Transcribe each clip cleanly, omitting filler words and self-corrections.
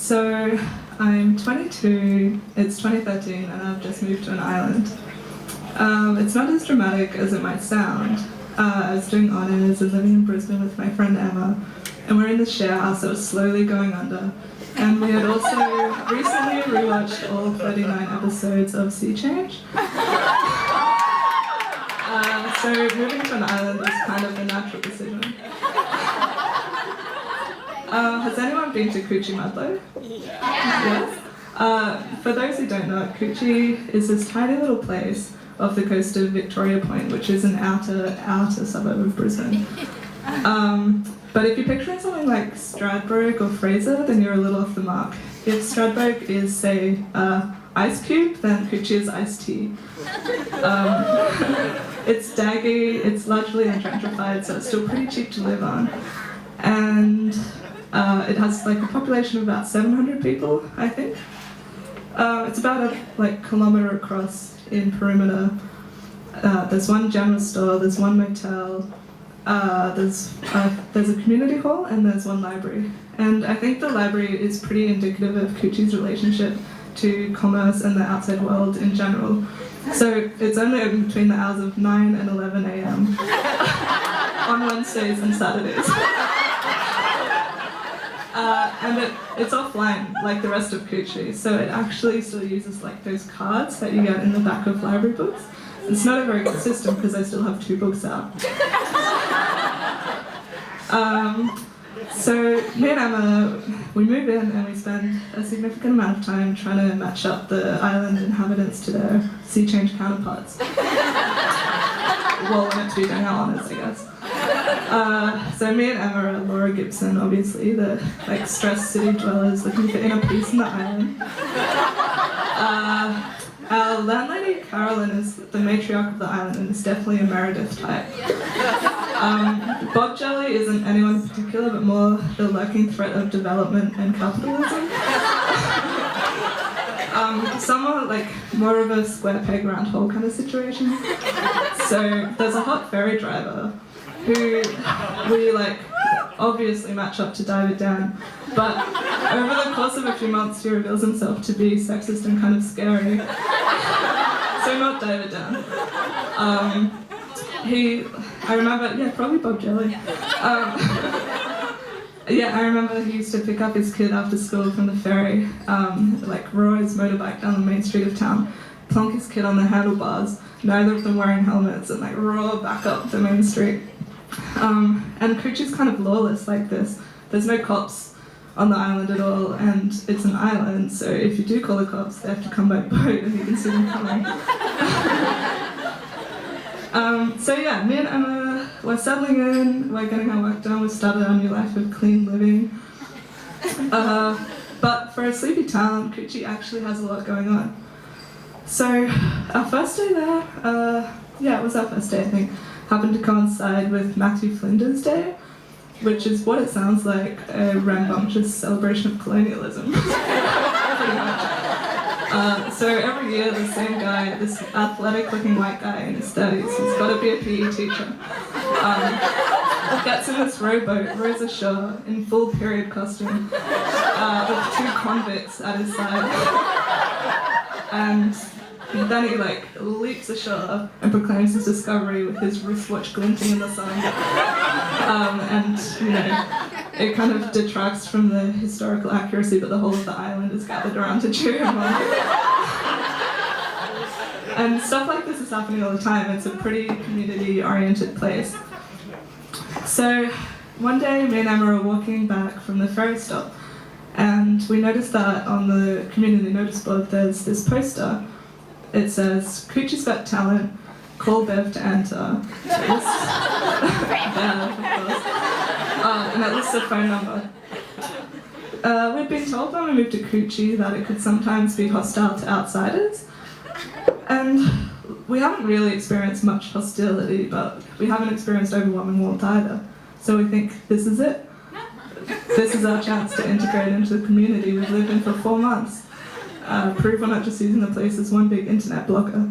So I'm 22, it's 2013, and I've just moved to an island. It's not as dramatic as it might sound. I was doing honours and living in Brisbane with my friend Emma, and we're in the share house that was slowly going under. And we had also recently rewatched all 39 episodes of Sea Change. So moving to an island was kind of a natural decision. Has anyone been to Coochie Mudlow? Yes. For those who don't know, Coochie is this tiny little place off the coast of Victoria Point, which is an outer suburb of Brisbane. But if you're picturing something like Stradbroke or Fraser, then you're a little off the mark. If Stradbroke is, say, Ice Cube, then Coochie is iced tea. It's daggy, it's largely ungentrified, so it's still pretty cheap to live on. And it has like a population of about 700 people, I think. It's about a kilometre across in perimeter. There's one general store, there's one motel, there's a community hall, and there's one library. And I think the library is pretty indicative of Coochie's relationship to commerce and the outside world in general. So it's only open between the hours of 9 and 11 a.m. on Wednesdays and Saturdays. And it's offline, like the rest of Coochie, so it actually still uses like those cards that you get in the back of library books. It's not a very good system because I still have 2 books out. So me and Emma, we move in and we spend a significant amount of time trying to match up the island inhabitants to their Sea Change counterparts. Well, we're meant to be doing our honours, I guess. So me and Emma are Laura Gibson, obviously, the stressed city dwellers looking for inner peace in the island. Our landlady, Carolyn, is the matriarch of the island and is definitely a Meredith type. Bob Jelly isn't anyone in particular, but more the lurking threat of development and capitalism. Somewhat like more of a square peg round hole kind of situation. So there's a hot ferry driver who we obviously match up to dive it down, but over the course of a few months he reveals himself to be sexist and kind of scary. So not dive it down. I remember, probably Bob Jelly. I remember he used to pick up his kid after school from the ferry, roar his motorbike down the main street of town, plonk his kid on the handlebars, neither of them wearing helmets, and roar back up the main street. And Coochie's kind of lawless like this. There's no cops on the island at all, and it's an island, so if you do call the cops, they have to come by boat and you can see them coming. Me and Emma, we're settling in, we're getting our work done, we've started our new life of clean living. But for a sleepy town, Coochie actually has a lot going on. So our first day there, it was our first day I think, happened to coincide with Matthew Flinders Day, which is what it sounds like, a rambunctious celebration of colonialism. Pretty much. So every year the same guy, this athletic-looking white guy in his 30s, he's got to be a PE teacher, gets in this rowboat, rows ashore in full period costume, with 2 convicts at his side, and then he leaps ashore and proclaims his discovery with his wristwatch glinting in the sun. It kind of detracts from the historical accuracy, but the whole of the island is gathered around to cheer him on. And stuff like this is happening all the time. It's a pretty community-oriented place. So one day, me and Emma are walking back from the ferry stop, and we noticed that on the community notice board there's this poster. It says, "Coochie's got talent, call Bev to enter." Bev, of course. And it lists a phone number. We'd been told when we moved to Coochie that it could sometimes be hostile to outsiders. And we haven't really experienced much hostility, but we haven't experienced overwhelming warmth either. So we think, this is it. This is our chance to integrate into the community we've lived in for 4 months. Prove we're not just using the place as one big internet blocker.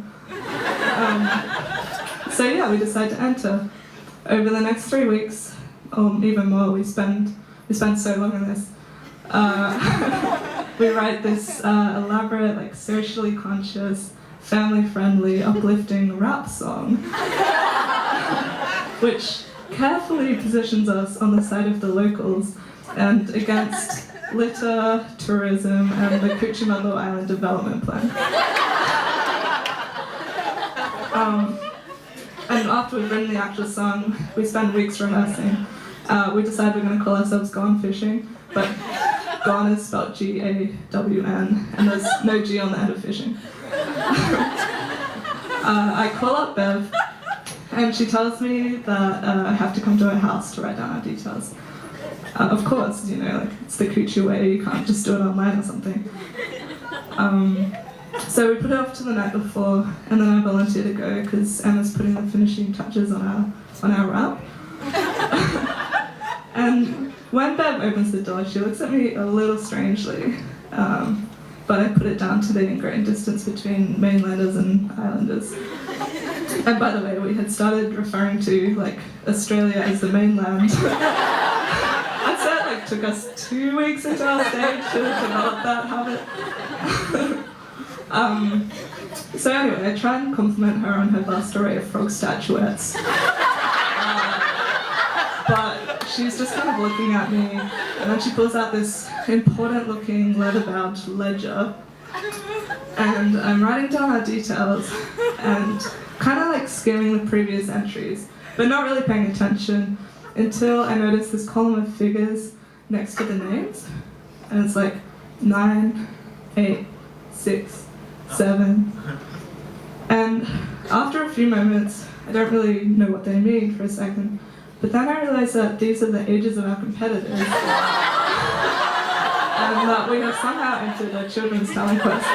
We decide to enter. Over the next 3 weeks, or even more, we spend so long on this. We write this elaborate, like socially conscious, family-friendly, uplifting rap song, which carefully positions us on the side of the locals and against litter, tourism, and the Cuchumalo Island Development Plan. And after we've written the actual song, we spend weeks rehearsing. We decide we're going to call ourselves Gone Fishing, but Gone is spelled G-A-W-N, and there's no G on the end of fishing. I call up Bev, and she tells me that I have to come to her house to write down our details. Of course, you know, like, it's the Coochie way, you can't just do it online or something. So we put it off to the night before, and then I volunteer to go because Emma's putting the finishing touches on our rap. And when Bev opens the door, she looks at me a little strangely, but I put it down to the ingrained distance between mainlanders and islanders. And by the way, we had started referring to like Australia as the mainland. I'd say it like took us 2 weeks into our stage to develop that habit. So anyway, I try and compliment her on her vast array of frog statuettes. But she's just kind of looking at me, and then she pulls out this important-looking leather-bound ledger, and I'm writing down our details and kind of like skimming the previous entries, but not really paying attention until I notice this column of figures next to the names, and it's like 9, 8, 6, 7, and after a few moments, I don't really know what they mean for a second, but then I realize that these are the ages of our competitors, and that we have somehow entered a children's talent quest.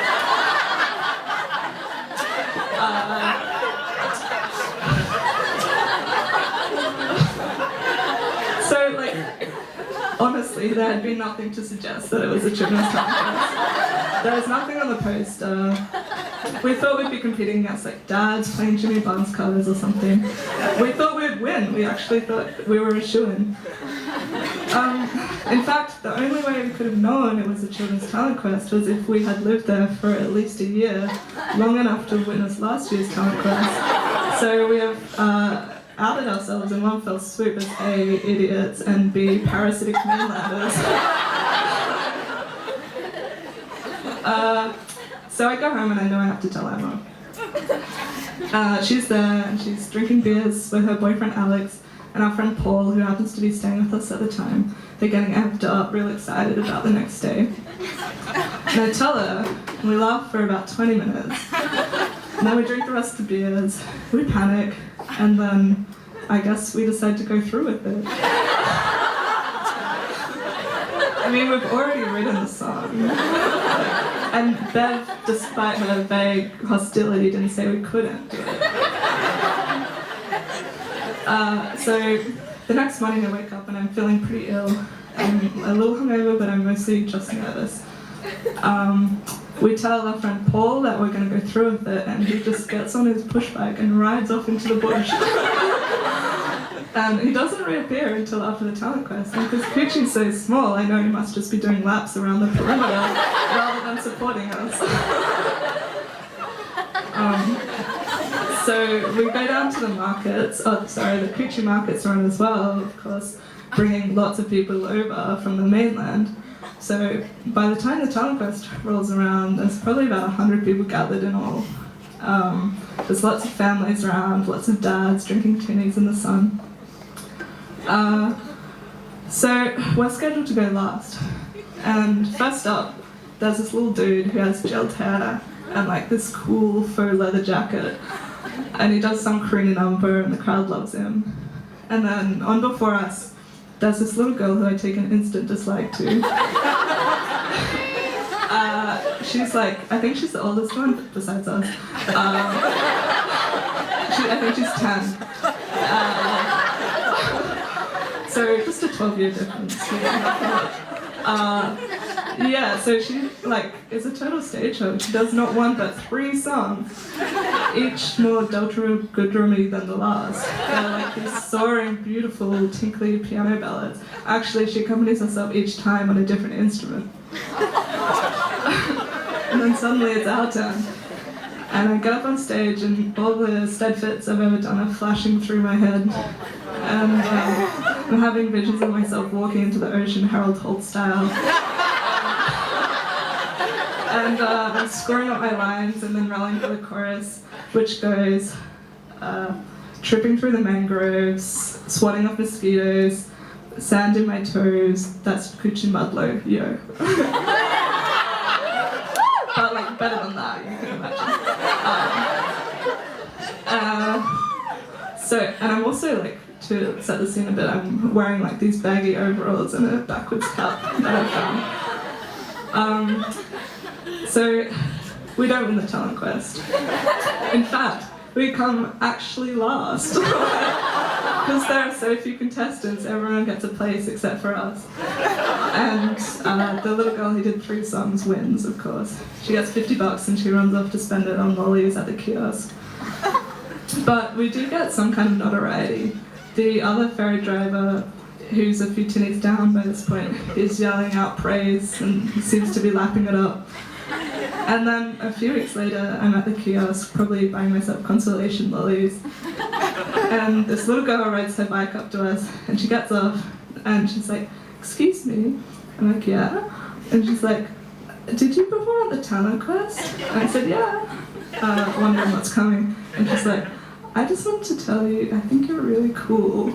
So, like, honestly, there had been nothing to suggest that it was a children's talent quest. There was nothing on the poster. We thought we'd be competing against like dads playing Jimmy Barnes covers or something. We thought we'd win. We actually thought we were a shoo-in. In fact, the only way we could have known it was a children's talent quest was if we had lived there for at least a year, long enough to witness last year's talent quest. So we have outed ourselves in one fell swoop as A, idiots, and B, parasitic mainlanders. So I go home and I know I have to tell Emma. She's there and she's drinking beers with her boyfriend Alex and our friend Paul, who happens to be staying with us at the time. They're getting amped up, real excited about the next day. And I tell her, and we laugh for about 20 minutes. And then we drink the rest of the beers, we panic, and then I guess we decide to go through with it. I mean, we've already written the song. And Bev, despite her vague hostility, didn't say we couldn't do it. So the next morning I wake up and I'm feeling pretty ill. I'm a little hungover, but I'm mostly just nervous. We tell our friend Paul that we're going to go through with it, and he just gets on his push bike and rides off into the bush. And he doesn't reappear until after the talent quest. And because Coochie's so small, I know he must just be doing laps around the perimeter rather than supporting us. So we go down to the markets. Oh, sorry, the Coochie markets are on as well, of course, bringing lots of people over from the mainland. So by the time the talent quest rolls around, there's probably about 100 people gathered in all. There's lots of families around, lots of dads drinking tinnies in the sun. So we're scheduled to go last, and first up there's this little dude who has gelled hair and like this cool faux leather jacket, and he does some crooner number and the crowd loves him. And then on before us there's this little girl who I take an instant dislike to. She's like, I think she's the oldest one besides us. I think she's 10. So just a 12-year difference. Yeah, so she is a total stage hog. She does not one but 3 songs, each more good-drummy than the last. They're like these soaring, beautiful, tinkly piano ballads. Actually, she accompanies herself each time on a different instrument. And then suddenly it's our turn. And I get up on stage and all the stead fits I've ever done are flashing through my head. And I'm having visions of myself walking into the ocean Harold Holt style. And I'm scoring up my lines and then rallying for the chorus, which goes, tripping through the mangroves, swatting off mosquitoes, sand in my toes, that's Cuchimudlo, yo. But better than that, you can imagine. And I'm also to set the scene a bit, I'm wearing these baggy overalls and a backwards cap that I found. So we don't win the talent quest. In fact, we come actually last. Because there are so few contestants, everyone gets a place except for us. And the little girl who did 3 songs wins, of course. She gets $50 and she runs off to spend it on lollies at the kiosk. But we do get some kind of notoriety. The other ferry driver, who's a few tinnies down by this point, is yelling out praise and he seems to be lapping it up. And then a few weeks later, I'm at the kiosk, probably buying myself consolation lollies. And this little girl rides her bike up to us, and she gets off, and she's like, "Excuse me?" I'm like, "Yeah." And she's like, "Did you perform at the talent quest?" And I said, "Yeah." Wondering what's coming. And she's like, "I just wanted to tell you, I think you're really cool."